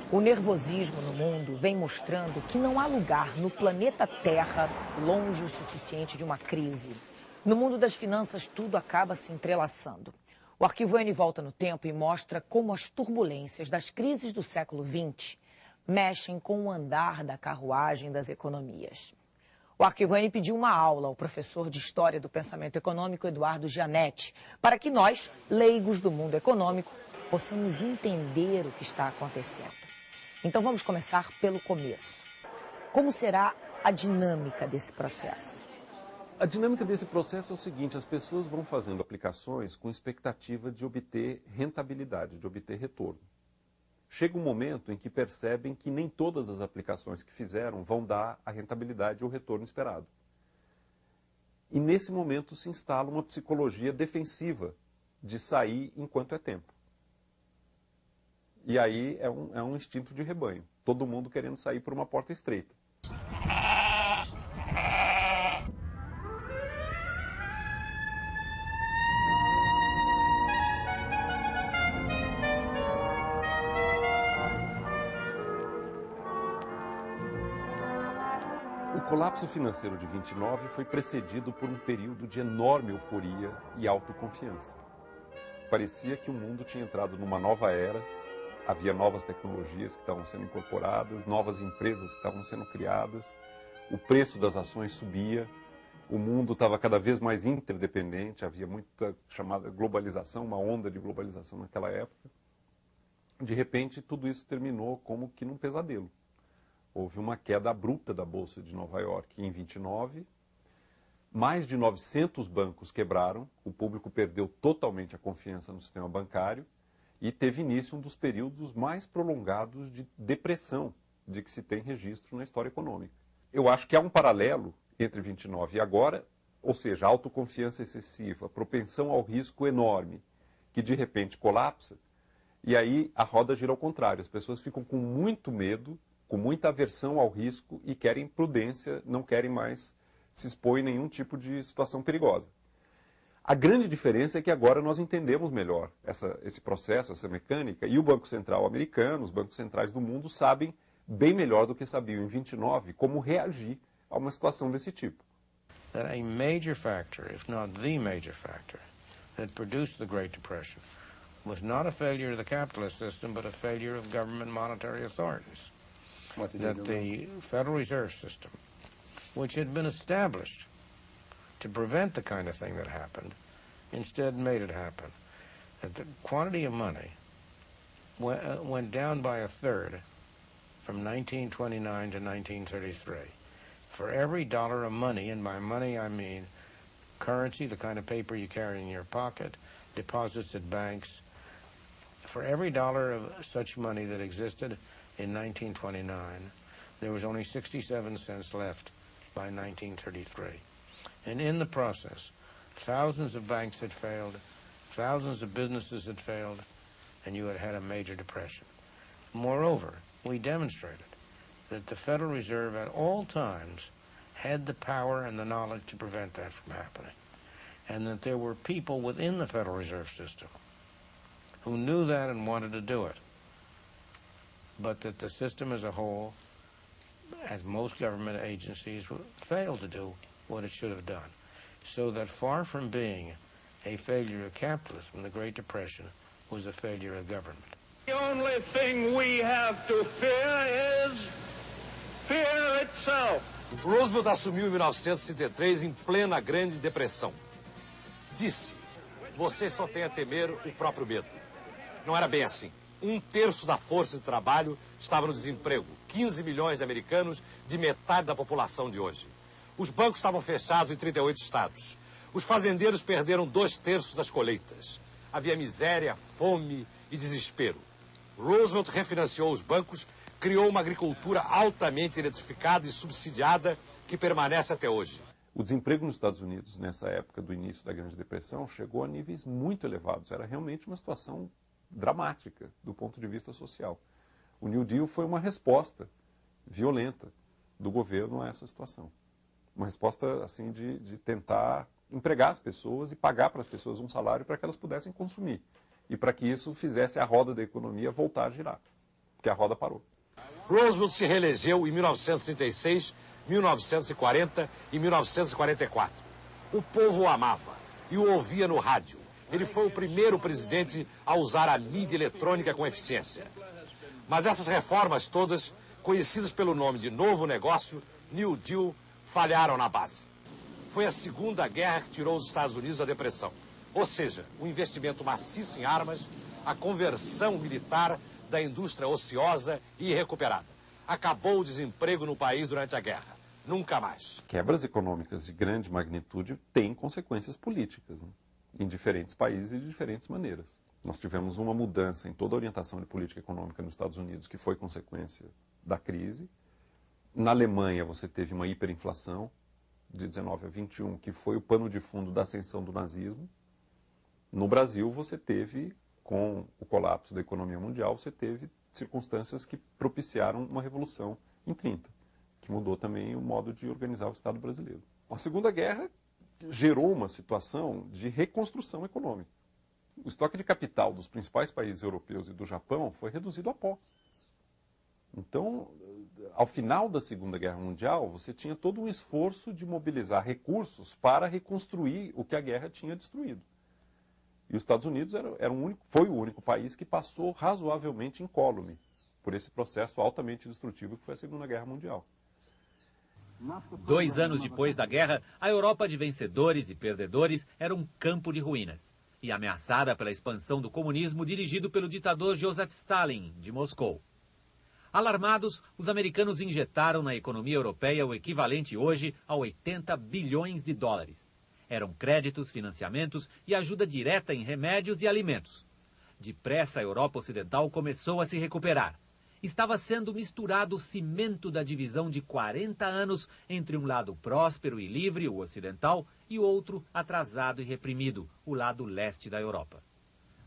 O nervosismo no mundo vem mostrando que não há lugar no planeta Terra longe o suficiente de uma crise. No mundo das finanças, tudo acaba se entrelaçando. O Arquivo N volta no tempo e mostra como as turbulências das crises do século XX mexem com o andar da carruagem das economias. O Arquivo N pediu uma aula ao professor de História do Pensamento Econômico, Eduardo Gianetti, para que nós, leigos do mundo econômico, possamos entender o que está acontecendo. Então vamos começar pelo começo. Como será a dinâmica desse processo? A dinâmica desse processo é o seguinte: as pessoas vão fazendo aplicações com expectativa de obter rentabilidade, de obter retorno. Chega um momento em que percebem que nem todas as aplicações que fizeram vão dar a rentabilidade ou o retorno esperado. E nesse momento se instala uma psicologia defensiva de sair enquanto é tempo. E aí é um instinto de rebanho. Todo mundo querendo sair por uma porta estreita. O colapso financeiro de 29 foi precedido por um período de enorme euforia e autoconfiança. Parecia que o mundo tinha entrado numa nova era. Havia novas tecnologias que estavam sendo incorporadas, novas empresas que estavam sendo criadas, o preço das ações subia, o mundo estava cada vez mais interdependente, havia muita chamada globalização, uma onda de globalização naquela época. De repente, tudo isso terminou como que num pesadelo. Houve uma queda abrupta da Bolsa de Nova York em 29, mais de 900 bancos quebraram, o público perdeu totalmente a confiança no sistema bancário, e teve início um dos períodos mais prolongados de depressão de que se tem registro na história econômica. Eu acho que há um paralelo entre 29 e agora, ou seja, autoconfiança excessiva, propensão ao risco enorme, que de repente colapsa, e aí a roda gira ao contrário. As pessoas ficam com muito medo, com muita aversão ao risco e querem prudência, não querem mais se expor em nenhum tipo de situação perigosa. A grande diferença é que agora nós entendemos melhor esse processo, essa mecânica, e o Banco Central americano, os bancos centrais do mundo sabem bem melhor do que sabiam em 29 como reagir a uma situação desse tipo. That a major factor, if not the major factor, that produced the Great Depression was not a failure of the capitalist system, but a failure of government monetary authorities. That the Federal Reserve System, which had been established to prevent the kind of thing that happened, instead made it happen. That the quantity of money went down by a third from 1929 to 1933. For every dollar of money, and by money I mean currency, the kind of paper you carry in your pocket, deposits at banks, for every dollar of such money that existed in 1929, there was only 67 cents left by 1933. And in the process, thousands of banks had failed, thousands of businesses had failed, and you had had a major depression. Moreover, we demonstrated that the Federal Reserve at all times had the power and the knowledge to prevent that from happening, and that there were people within the Federal Reserve System who knew that and wanted to do it, but that the system as a whole, as most government agencies, failed to do what it should have done. So that far from being a failure of capitalism, the Great Depression was a failure of government. The only thing we have to fear is fear itself. Roosevelt assumiu em 1933 em plena Grande Depressão. Disse: você só tem a temer o próprio medo. Não era bem assim. 1/3 da força de trabalho estava no desemprego. 15 milhões de americanos, de metade da população de hoje. Os bancos estavam fechados em 38 estados. Os fazendeiros perderam 2/3 das colheitas. Havia miséria, fome e desespero. Roosevelt refinanciou os bancos, criou uma agricultura altamente eletrificada e subsidiada que permanece até hoje. O desemprego nos Estados Unidos, nessa época do início da Grande Depressão, chegou a níveis muito elevados. Era realmente uma situação dramática do ponto de vista social. O New Deal foi uma resposta violenta do governo a essa situação. Uma resposta assim de tentar empregar as pessoas e pagar para as pessoas um salário para que elas pudessem consumir. E para que isso fizesse a roda da economia voltar a girar. Porque porque a roda parou. Roosevelt se reelegeu em 1936, 1940 e 1944. O povo o amava e o ouvia no rádio. Ele foi o primeiro presidente a usar a mídia eletrônica com eficiência. Mas essas reformas todas, conhecidas pelo nome de Novo Negócio, New Deal, falharam na base. Foi a Segunda Guerra que tirou os Estados Unidos da depressão. Ou seja, o investimento maciço em armas, a conversão militar da indústria ociosa e irrecuperada. Acabou o desemprego no país durante a guerra. Nunca mais. Quebras econômicas de grande magnitude têm consequências políticas, né? Em diferentes países e de diferentes maneiras. Nós tivemos uma mudança em toda a orientação de política econômica nos Estados Unidos, que foi consequência da crise. Na Alemanha, você teve uma hiperinflação de 19 a 21, que foi o pano de fundo da ascensão do nazismo. No Brasil, você teve, com o colapso da economia mundial, você teve circunstâncias que propiciaram uma revolução em 30, que mudou também o modo de organizar o Estado brasileiro. A Segunda Guerra gerou uma situação de reconstrução econômica. O estoque de capital dos principais países europeus e do Japão foi reduzido a pó. Então, ao final da Segunda Guerra Mundial, você tinha todo um esforço de mobilizar recursos para reconstruir o que a guerra tinha destruído. E os Estados Unidos foi o único país que passou razoavelmente incólume por esse processo altamente destrutivo que foi a Segunda Guerra Mundial. 2 anos depois da guerra, a Europa de vencedores e perdedores era um campo de ruínas e ameaçada pela expansão do comunismo dirigido pelo ditador Joseph Stalin, de Moscou. Alarmados, os americanos injetaram na economia europeia o equivalente hoje a 80 bilhões de dólares. Eram créditos, financiamentos e ajuda direta em remédios e alimentos. Depressa, a Europa Ocidental começou a se recuperar. Estava sendo misturado o cimento da divisão de 40 anos entre um lado próspero e livre, o ocidental, e outro atrasado e reprimido, o lado leste da Europa.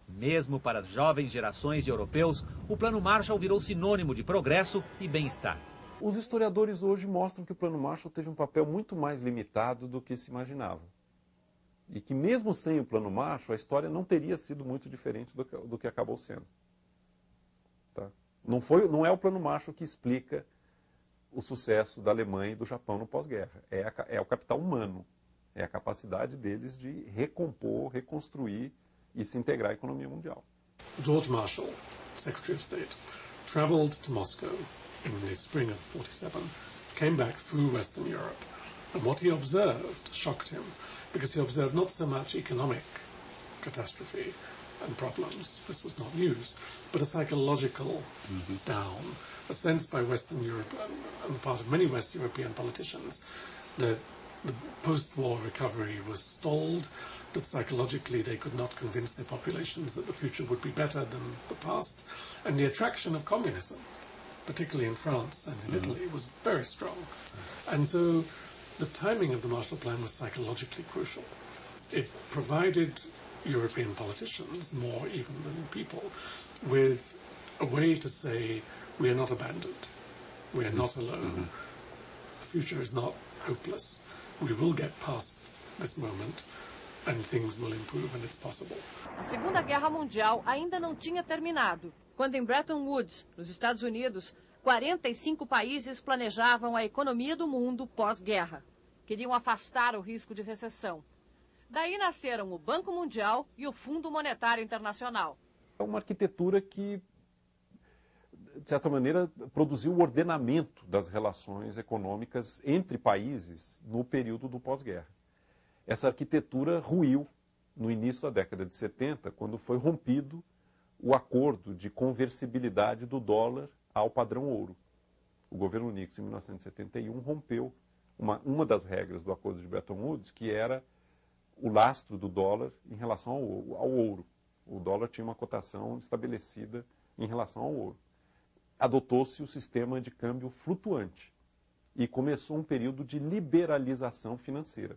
Mesmo para as jovens gerações de europeus, o Plano Marshall virou sinônimo de progresso e bem-estar. Os historiadores hoje mostram que o Plano Marshall teve um papel muito mais limitado do que se imaginava. E que mesmo sem o Plano Marshall, a história não teria sido muito diferente do que acabou sendo. Tá? Não é o Plano Marshall que explica o sucesso da Alemanha e do Japão no pós-guerra. É o capital humano. É a capacidade deles de recompor, reconstruir e se integrar à economia mundial. George Marshall, Secretary of State, traveled to Moscow in the spring of 47, came back through Western Europe, and what he observed shocked him, because he observed not so much economic catastrophe and problems, this was not news, but a psychological down, a sense by Western Europe and the part of many West European politicians that the post-war recovery was stalled, that psychologically they could not convince their populations that the future would be better than the past, and the attraction of communism, particularly in France and in Italy, was very strong. And so the timing of the Marshall Plan was psychologically crucial. It provided European politicians, more even than people, with a way to say, we are not abandoned, we are not alone, the future is not hopeless, we will get past this moment and things will improve and it's possible. A Segunda Guerra Mundial ainda não tinha terminado, quando em Bretton Woods, nos Estados Unidos, 45 países planejavam a economia do mundo pós-guerra. Queriam afastar o risco de recessão. Daí nasceram o Banco Mundial e o Fundo Monetário Internacional. É uma arquitetura que, de certa maneira, produziu o ordenamento das relações econômicas entre países no período do pós-guerra. Essa arquitetura ruiu no início da década de 70, quando foi rompido o acordo de conversibilidade do dólar ao padrão ouro. O governo Nixon, em 1971, rompeu uma das regras do acordo de Bretton Woods, que era o lastro do dólar em relação ao ouro. O dólar tinha uma cotação estabelecida em relação ao ouro. Adotou-se o sistema de câmbio flutuante e começou um período de liberalização financeira,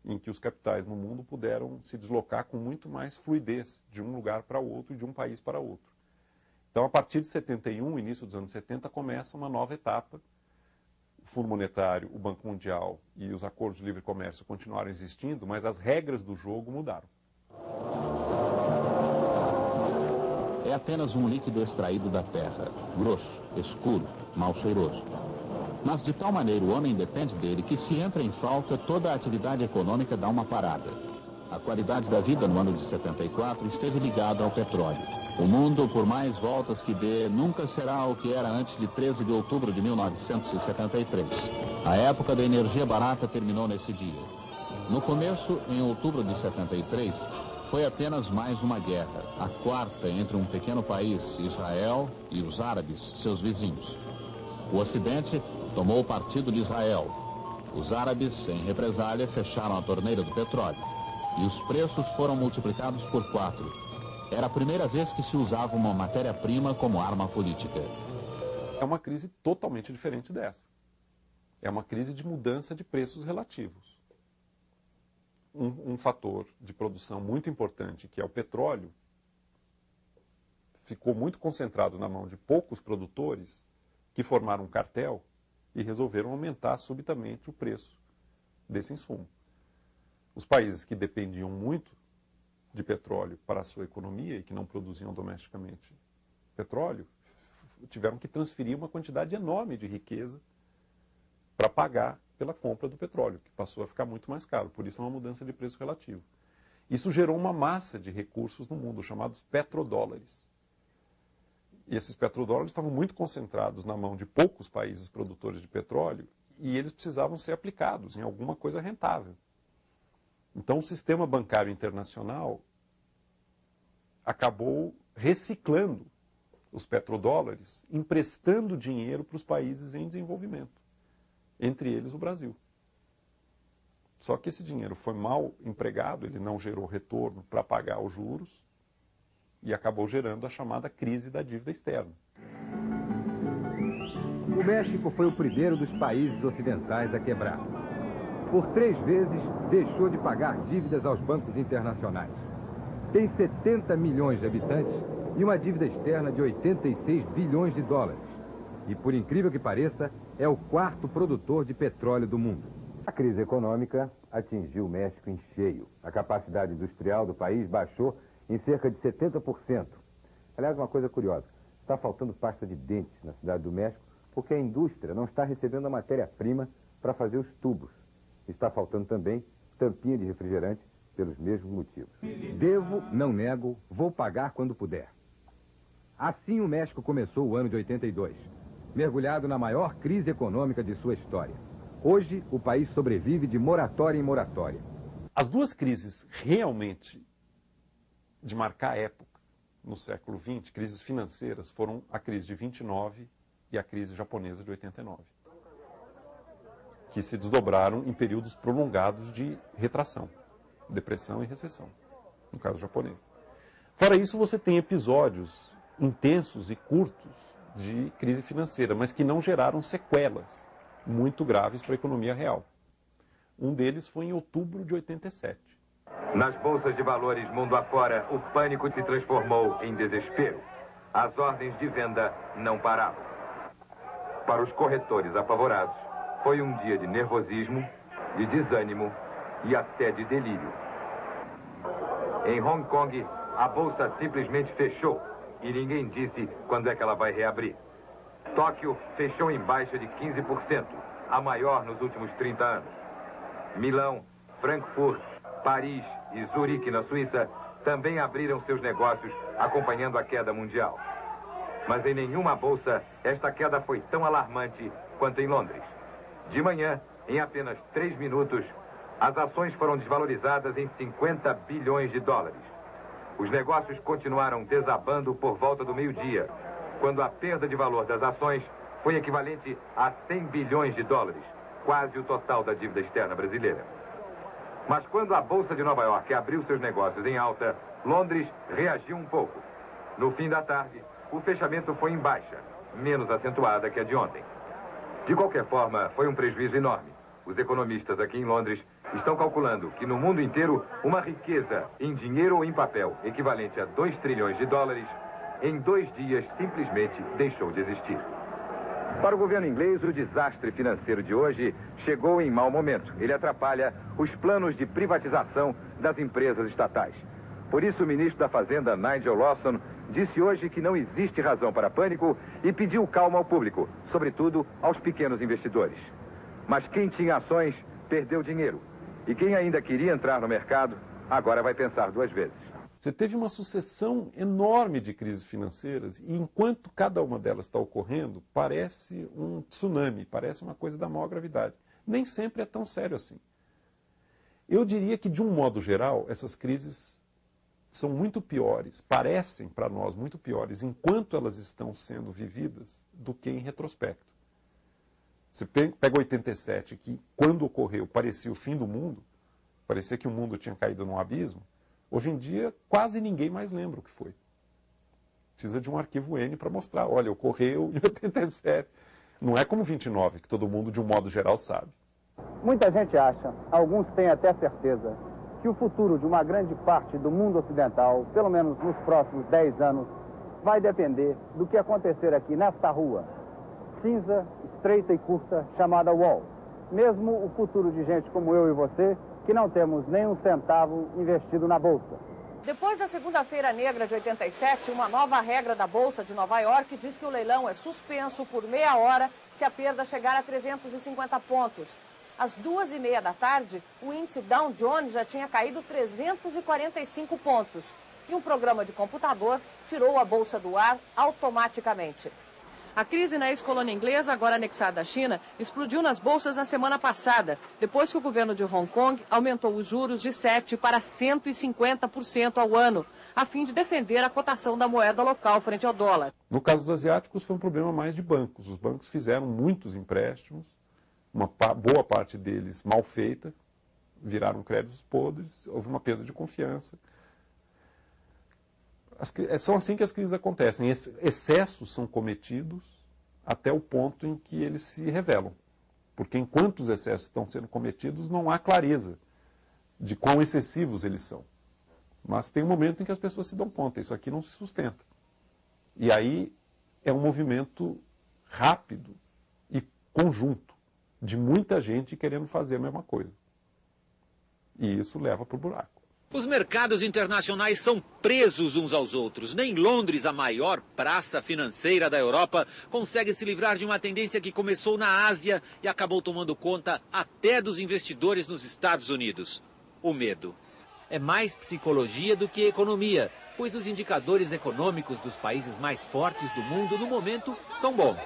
em que os capitais no mundo puderam se deslocar com muito mais fluidez de um lugar para outro e de um país para outro. Então, a partir de 71, início dos anos 70, começa uma nova etapa. O Fundo Monetário, o Banco Mundial e os acordos de livre comércio continuaram existindo, mas as regras do jogo mudaram. é apenas um líquido extraído da terra, grosso, escuro, mal cheiroso. Mas de tal maneira o homem depende dele que se entra em falta, toda a atividade econômica dá uma parada. A qualidade da vida no ano de 74 esteve ligada ao petróleo. O mundo, por mais voltas que dê, nunca será o que era antes de 13 de outubro de 1973. A época da energia barata terminou nesse dia. No começo, em outubro de 73, foi apenas mais uma guerra, a quarta entre um pequeno país, Israel, e os árabes, seus vizinhos. O Ocidente tomou o partido de Israel. Os árabes, em represália, fecharam a torneira do petróleo. E os preços foram multiplicados por 4. Era a primeira vez que se usava uma matéria-prima como arma política. É uma crise totalmente diferente dessa. É uma crise de mudança de preços relativos. Um fator de produção muito importante, que é o petróleo, ficou muito concentrado na mão de poucos produtores que formaram um cartel e resolveram aumentar subitamente o preço desse insumo. Os países que dependiam muito de petróleo para a sua economia e que não produziam domesticamente petróleo, tiveram que transferir uma quantidade enorme de riqueza para pagar pela compra do petróleo, que passou a ficar muito mais caro. Por isso, uma mudança de preço relativo. Isso gerou uma massa de recursos no mundo, chamados petrodólares. E esses petrodólares estavam muito concentrados na mão de poucos países produtores de petróleo e eles precisavam ser aplicados em alguma coisa rentável. Então, o sistema bancário internacional acabou reciclando os petrodólares, emprestando dinheiro para os países em desenvolvimento, entre eles o Brasil. Só que esse dinheiro foi mal empregado, ele não gerou retorno para pagar os juros e acabou gerando a chamada crise da dívida externa. O México foi o primeiro dos países ocidentais a quebrar. Por 3 vezes, deixou de pagar dívidas aos bancos internacionais. Tem 70 milhões de habitantes e uma dívida externa de 86 bilhões de dólares. E, por incrível que pareça, é o 4º produtor de petróleo do mundo. A crise econômica atingiu o México em cheio. A capacidade industrial do país baixou em cerca de 70%. Aliás, uma coisa curiosa, está faltando pasta de dentes na cidade do México porque a indústria não está recebendo a matéria-prima para fazer os tubos. Está faltando também tampinha de refrigerante pelos mesmos motivos. Devo, não nego, vou pagar quando puder. Assim o México começou o ano de 82, mergulhado na maior crise econômica de sua história. Hoje, o país sobrevive de moratória em moratória. As duas crises realmente de marcar época no século XX, crises financeiras, foram a crise de 29 e a crise japonesa de 89. Que se desdobraram em períodos prolongados de retração, depressão e recessão, no caso japonês. Fora isso, você tem episódios intensos e curtos de crise financeira, mas que não geraram sequelas muito graves para a economia real. Um deles foi em outubro de 87. Nas bolsas de valores mundo afora, o pânico se transformou em desespero. As ordens de venda não paravam. Para os corretores apavorados, foi um dia de nervosismo, de desânimo e até de delírio. Em Hong Kong, a bolsa simplesmente fechou e ninguém disse quando é que ela vai reabrir. Tóquio fechou em baixa de 15%, a maior nos últimos 30 anos. Milão, Frankfurt, Paris e Zurique, na Suíça, também abriram seus negócios acompanhando a queda mundial. Mas em nenhuma bolsa esta queda foi tão alarmante quanto em Londres. De manhã, em apenas 3 minutos, as ações foram desvalorizadas em 50 bilhões de dólares. Os negócios continuaram desabando por volta do meio-dia, quando a perda de valor das ações foi equivalente a 100 bilhões de dólares, quase o total da dívida externa brasileira. Mas quando a Bolsa de Nova York abriu seus negócios em alta, Londres reagiu um pouco. No fim da tarde, o fechamento foi em baixa, menos acentuada que a de ontem. De qualquer forma, foi um prejuízo enorme. Os economistas aqui em Londres estão calculando que no mundo inteiro, uma riqueza em dinheiro ou em papel equivalente a 2 trilhões de dólares, em 2 dias simplesmente deixou de existir. Para o governo inglês, o desastre financeiro de hoje chegou em mau momento. Ele atrapalha os planos de privatização das empresas estatais. Por isso, o ministro da Fazenda, Nigel Lawson, disse hoje que não existe razão para pânico e pediu calma ao público, sobretudo aos pequenos investidores. Mas quem tinha ações perdeu dinheiro. E quem ainda queria entrar no mercado, agora vai pensar duas vezes. Você teve uma sucessão enorme de crises financeiras e enquanto cada uma delas está ocorrendo, parece um tsunami, parece uma coisa da maior gravidade. Nem sempre é tão sério assim. Eu diria que, de um modo geral, essas crises são muito piores, parecem para nós muito piores enquanto elas estão sendo vividas do que em retrospecto. Você pega 87, que quando ocorreu parecia o fim do mundo, parecia que o mundo tinha caído num abismo. Hoje em dia, quase ninguém mais lembra o que foi. Precisa de um arquivo N para mostrar, olha, ocorreu em 87. Não é como 29, que todo mundo, de um modo geral, sabe. Muita gente acha, alguns têm até certeza, que o futuro de uma grande parte do mundo ocidental, pelo menos nos próximos 10 anos, vai depender do que acontecer aqui nesta rua, cinza, estreita e curta, chamada Wall. Mesmo o futuro de gente como eu e você, que não temos nem um centavo investido na Bolsa. Depois da segunda-feira negra de 87, uma nova regra da Bolsa de Nova York diz que o leilão é suspenso por meia hora se a perda chegar a 350 pontos. Às 2h30 da tarde, o índice Dow Jones já tinha caído 345 pontos. E um programa de computador tirou a bolsa do ar automaticamente. A crise na ex-colônia inglesa, agora anexada à China, explodiu nas bolsas na semana passada, depois que o governo de Hong Kong aumentou os juros de 7% para 150% ao ano, a fim de defender a cotação da moeda local frente ao dólar. No caso dos asiáticos, foi um problema mais de bancos. Os bancos fizeram muitos empréstimos, uma boa parte deles mal feita, viraram créditos podres, houve uma perda de confiança. São assim que as crises acontecem. Excessos são cometidos até o ponto em que eles se revelam. Porque enquanto os excessos estão sendo cometidos, não há clareza de quão excessivos eles são. Mas tem um momento em que as pessoas se dão conta, isso aqui não se sustenta. E aí é um movimento rápido e conjunto de muita gente querendo fazer a mesma coisa. E isso leva para o buraco. Os mercados internacionais são presos uns aos outros. Nem Londres, a maior praça financeira da Europa, consegue se livrar de uma tendência que começou na Ásia e acabou tomando conta até dos investidores nos Estados Unidos. O medo. É mais psicologia do que economia, pois os indicadores econômicos dos países mais fortes do mundo, no momento, são bons.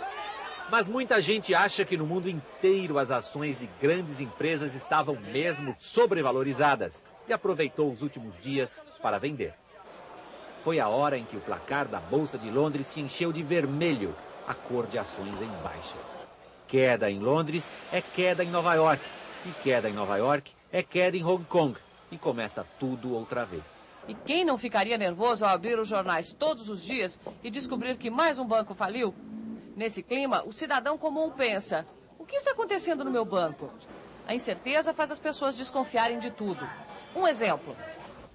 Mas muita gente acha que no mundo inteiro as ações de grandes empresas estavam mesmo sobrevalorizadas e aproveitou os últimos dias para vender. Foi a hora em que o placar da Bolsa de Londres se encheu de vermelho, a cor de ações em baixa. Queda em Londres é queda em Nova York, e queda em Nova York é queda em Hong Kong, e começa tudo outra vez. E quem não ficaria nervoso ao abrir os jornais todos os dias e descobrir que mais um banco faliu? Nesse clima, o cidadão comum pensa, o que está acontecendo no meu banco? A incerteza faz as pessoas desconfiarem de tudo. Um exemplo.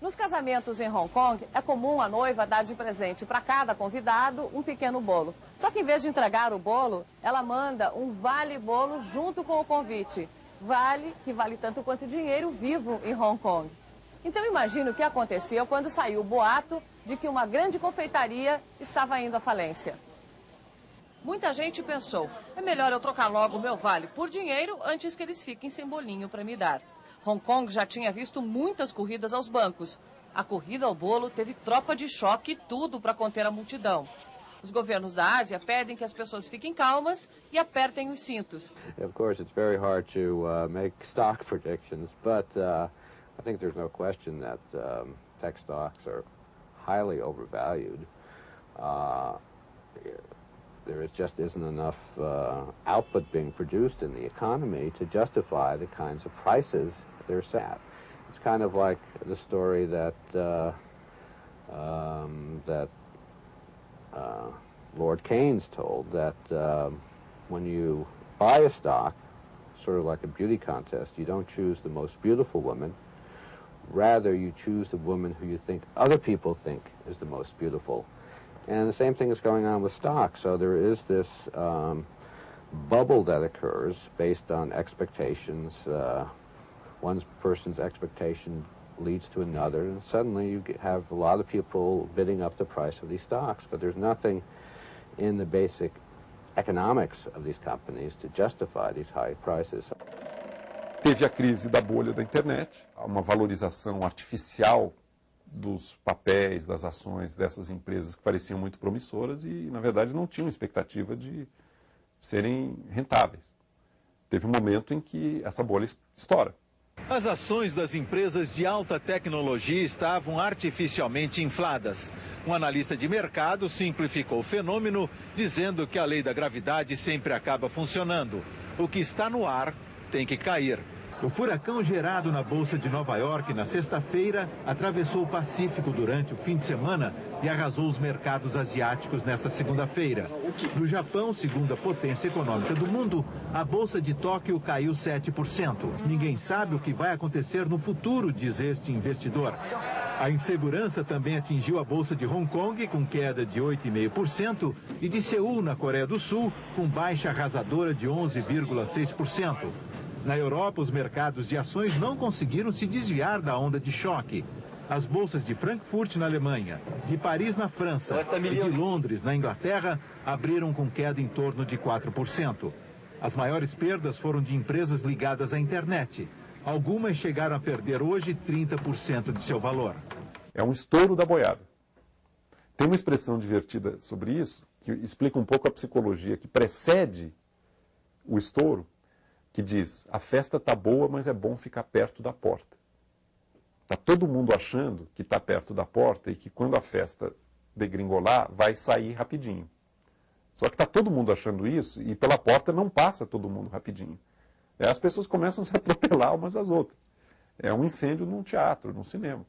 Nos casamentos em Hong Kong, é comum a noiva dar de presente para cada convidado um pequeno bolo. Só que em vez de entregar o bolo, ela manda um vale-bolo junto com o convite. Vale, que vale tanto quanto dinheiro vivo em Hong Kong. Então imagine o que aconteceu quando saiu o boato de que uma grande confeitaria estava indo à falência. Muita gente pensou, é melhor eu trocar logo o meu vale por dinheiro antes que eles fiquem sem bolinho para me dar. Hong Kong já tinha visto muitas corridas aos bancos. A corrida ao bolo teve tropa de choque e tudo para conter a multidão. Os governos da Ásia pedem que as pessoas fiquem calmas e apertem os cintos. Of course, it's very hard to make stock predictions, but I think there's no question that tech stocks are highly overvalued. There just isn't enough output being produced in the economy to justify the kinds of prices they're set. It's kind of like the story that Lord Keynes told, that when you buy a stock, sort of like a beauty contest, you don't choose the most beautiful woman. Rather, you choose the woman who you think other people think is the most beautiful. And the same thing is going on with stocks. So there is this bubble that occurs based on expectations. One person's expectation leads to another, and suddenly you have a lot of people bidding up the price of these stocks, but there's nothing in the basic economics of these companies to justify these high prices. Teve a crise da bolha da internet, uma valorização artificial dos papéis, das ações dessas empresas que pareciam muito promissoras e, na verdade, não tinham expectativa de serem rentáveis. Teve um momento em que essa bolha estoura. As ações das empresas de alta tecnologia estavam artificialmente infladas. Um analista de mercado simplificou o fenômeno, dizendo que a lei da gravidade sempre acaba funcionando. O que está no ar tem que cair. O furacão gerado na Bolsa de Nova York na sexta-feira atravessou o Pacífico durante o fim de semana e arrasou os mercados asiáticos nesta segunda-feira. No Japão, segunda potência econômica do mundo, a Bolsa de Tóquio caiu 7%. Ninguém sabe o que vai acontecer no futuro, diz este investidor. A insegurança também atingiu a Bolsa de Hong Kong, com queda de 8,5%, e de Seul, na Coreia do Sul, com baixa arrasadora de 11,6%. Na Europa, os mercados de ações não conseguiram se desviar da onda de choque. As bolsas de Frankfurt, na Alemanha, de Paris, na França, e de Londres, na Inglaterra, abriram com queda em torno de 4%. As maiores perdas foram de empresas ligadas à internet. Algumas chegaram a perder hoje 30% de seu valor. É um estouro da boiada. Tem uma expressão divertida sobre isso, que explica um pouco a psicologia que precede o estouro, que diz, a festa está boa, mas é bom ficar perto da porta. Está todo mundo achando que está perto da porta e que quando a festa degringolar, vai sair rapidinho. Só que está todo mundo achando isso e pela porta não passa todo mundo rapidinho. As pessoas começam a se atropelar umas às outras. É um incêndio num teatro, num cinema.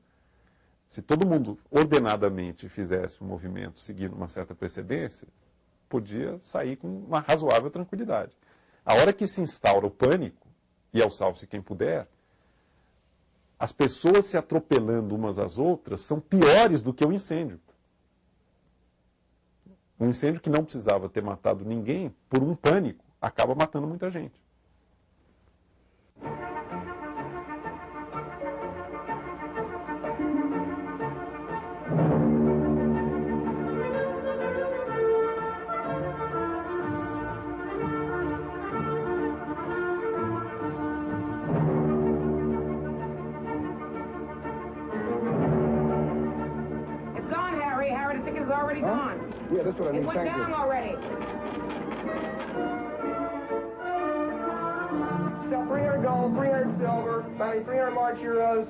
Se todo mundo ordenadamente fizesse um movimento seguindo uma certa precedência, podia sair com uma razoável tranquilidade. A hora que se instaura o pânico, e ao salve-se quem puder, as pessoas se atropelando umas às outras são piores do que o incêndio. Um incêndio que não precisava ter matado ninguém, por um pânico, acaba matando muita gente. Yeah, that's what I mean. It went down already. Sell 300 gold, 300 silver, finally 300 March euros.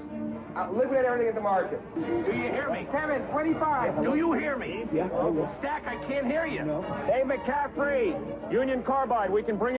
Liquidate everything at the market. Do you hear me? Kevin, 25. Do you hear me? Yeah. Stack, I can't hear you. No. Hey, McCaffrey, Union Carbide, we can bring